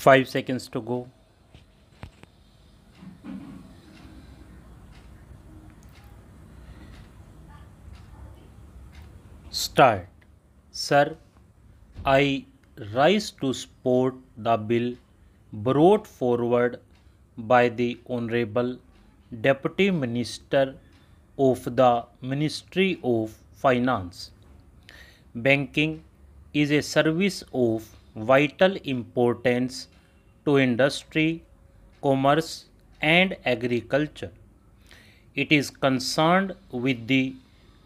5 seconds to go. Start. Sir, I rise to support the bill brought forward by the Honorable Deputy Minister of the Ministry of Finance. Banking is a service of vital importance to industry, commerce, and agriculture. It is concerned with the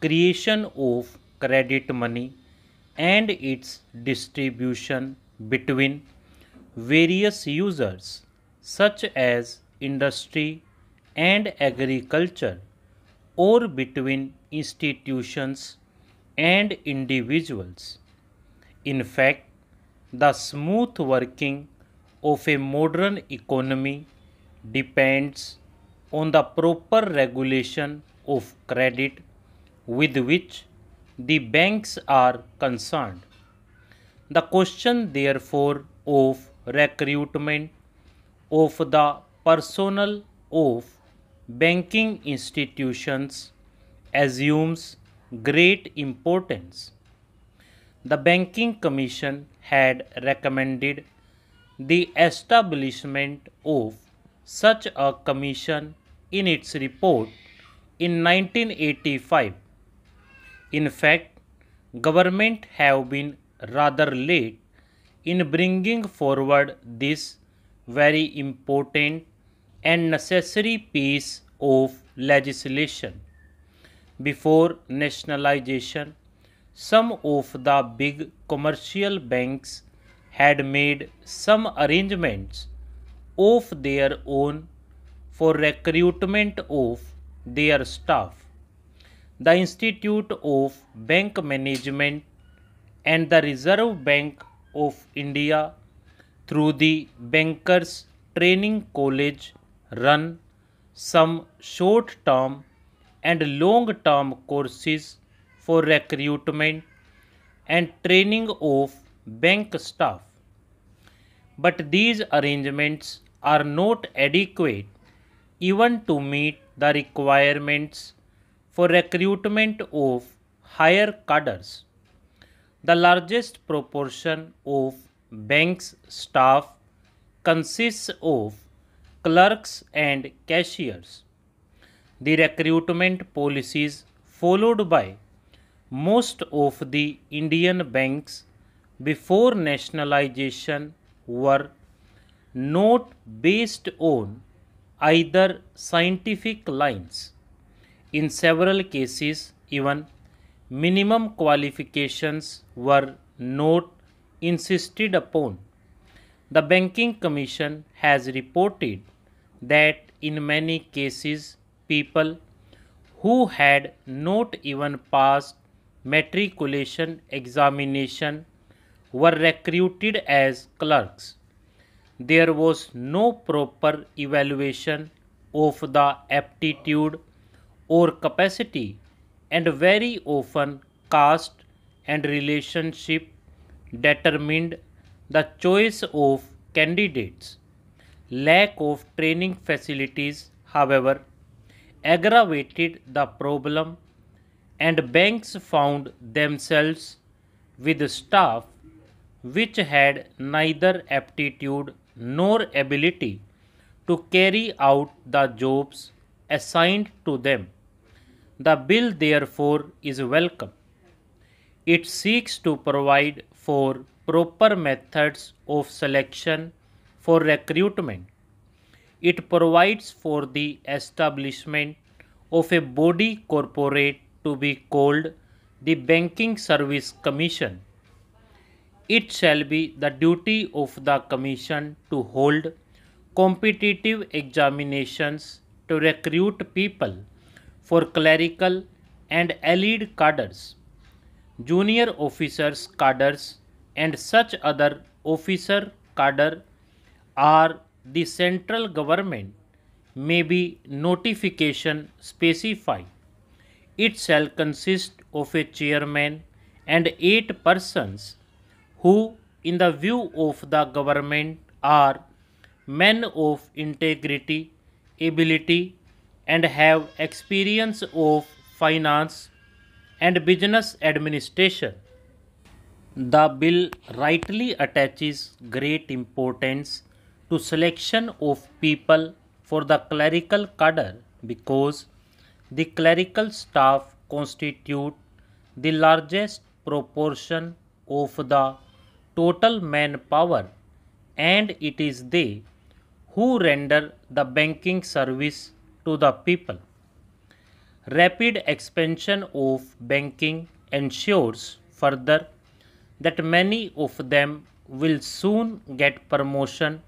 creation of credit money and its distribution between various users such as industry and agriculture, or between institutions and individuals. In fact, the smooth working of a modern economy depends on the proper regulation of credit with which the banks are concerned. The question, therefore, of recruitment of the personnel of banking institutions assumes great importance. The Banking Commission had recommended the establishment of such a commission in its report in 1985. In fact, government have been rather late in bringing forward this very important and necessary piece of legislation. Before nationalization, some of the big commercial banks had made some arrangements of their own for recruitment of their staff. The Institute of Bank Management and the Reserve Bank of India, through the Bankers Training College, run some short term and long term courses for recruitment and training of bank staff. But these arrangements are not adequate even to meet the requirements for recruitment of higher cadres. The largest proportion of banks' staff consists of clerks and cashiers. The recruitment policies followed by most of the Indian banks before nationalization were not based on either scientific lines. In several cases, even minimum qualifications were not insisted upon. The Banking Commission has reported that in many cases, people who had not even passed matriculation examination were recruited as clerks. There was no proper evaluation of the aptitude or capacity, and very often caste and relationship determined the choice of candidates. Lack of training facilities, however, aggravated the problem, and banks found themselves with staff which had neither aptitude nor ability to carry out the jobs assigned to them. The bill, therefore, is welcome. It seeks to provide for proper methods of selection for recruitment. It provides for the establishment of a body corporate to be called the Banking Service Commission. It shall be the duty of the Commission to hold competitive examinations to recruit people for clerical and allied cadres, junior officers cadres, and such other officer cadre are the central government may be notification specify. It shall consist of a chairman and 8 persons who, in the view of the government, are men of integrity, ability, and have experience of finance and business administration. The bill rightly attaches great importance to selection of people for the clerical cadre because the clerical staff constitute the largest proportion of the total manpower, and it is they who render the banking service to the people. Rapid expansion of banking ensures further that many of them will soon get promotion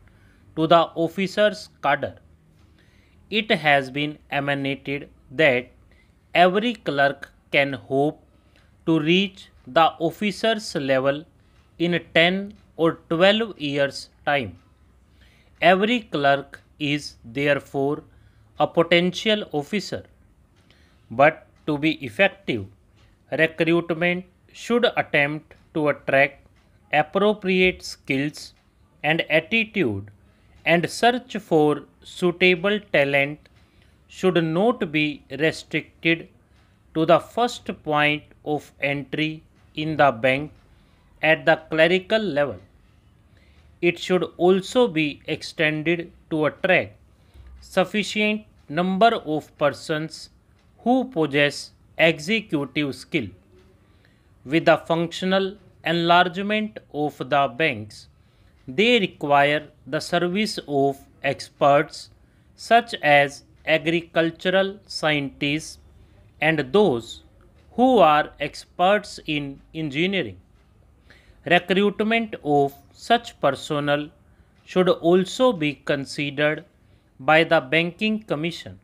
to the officers' cadre. It has been emanated that every clerk can hope to reach the officers' level in 10 or 12 years' time. Every clerk is therefore a potential officer. But to be effective, recruitment should attempt to attract appropriate skills and attitude, and search for suitable talent should not be restricted to the first point of entry in the bank at the clerical level. It should also be extended to attract sufficient number of persons who possess executive skill. With the functional enlargement of the banks, they require the service of experts such as agricultural scientists and those who are experts in engineering. Recruitment of such personnel should also be considered by the Banking Commission.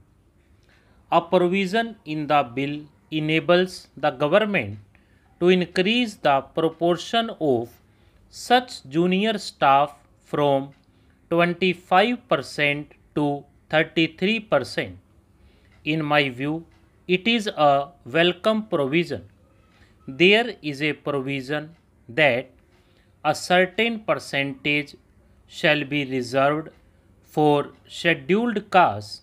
A provision in the bill enables the government to increase the proportion of such junior staff from 25% to 33%. In my view, it is a welcome provision. There is a provision that a certain percentage shall be reserved for scheduled castes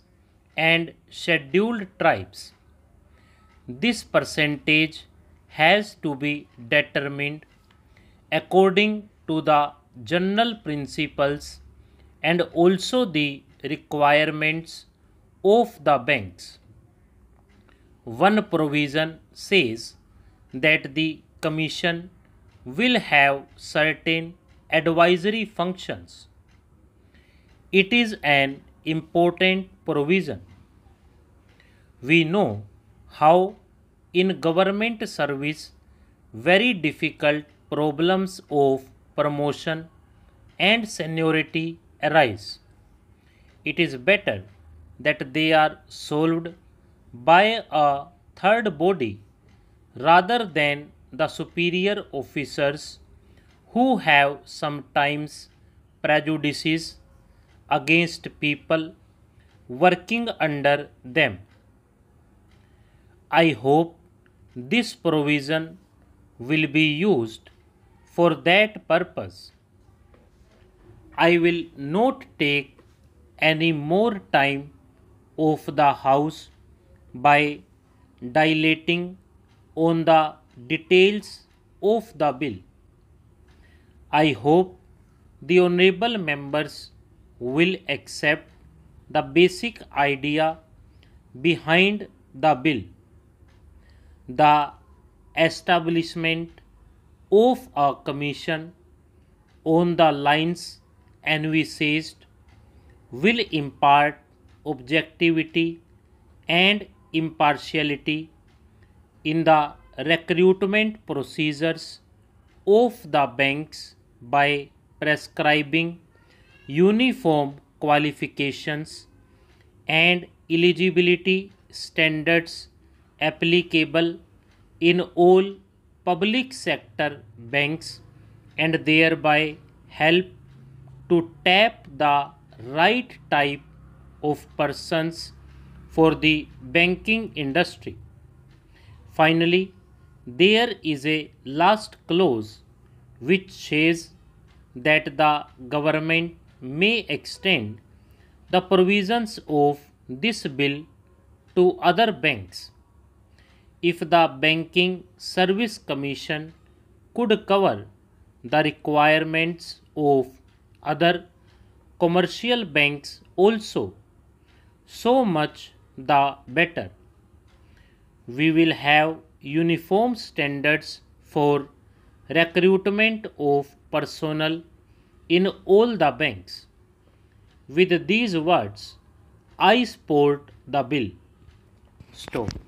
and scheduled tribes. This percentage has to be determined according to the general principles and also the requirements of the banks. One provision says that the Commission will have certain advisory functions. It is an important provision. We know how in government service very difficult problems of promotion and seniority arise. It is better that they are solved by a third body rather than the superior officers who have sometimes prejudices against people working under them. I hope this provision will be used for that purpose. I will not take any more time of the House by dilating on the details of the bill. I hope the honorable members will accept the basic idea behind the bill. The establishment of a commission on the lines envisaged will impart objectivity and impartiality in the recruitment procedures of the banks by prescribing uniform qualifications and eligibility standards applicable in all public sector banks, and thereby help to tap the right type of persons for the banking industry. Finally, there is a last clause which says that the government may extend the provisions of this bill to other banks. If the Banking Service Commission could cover the requirements of other commercial banks also, so much the better. We will have uniform standards for recruitment of personnel in all the banks. With these words, I support the bill. Stop.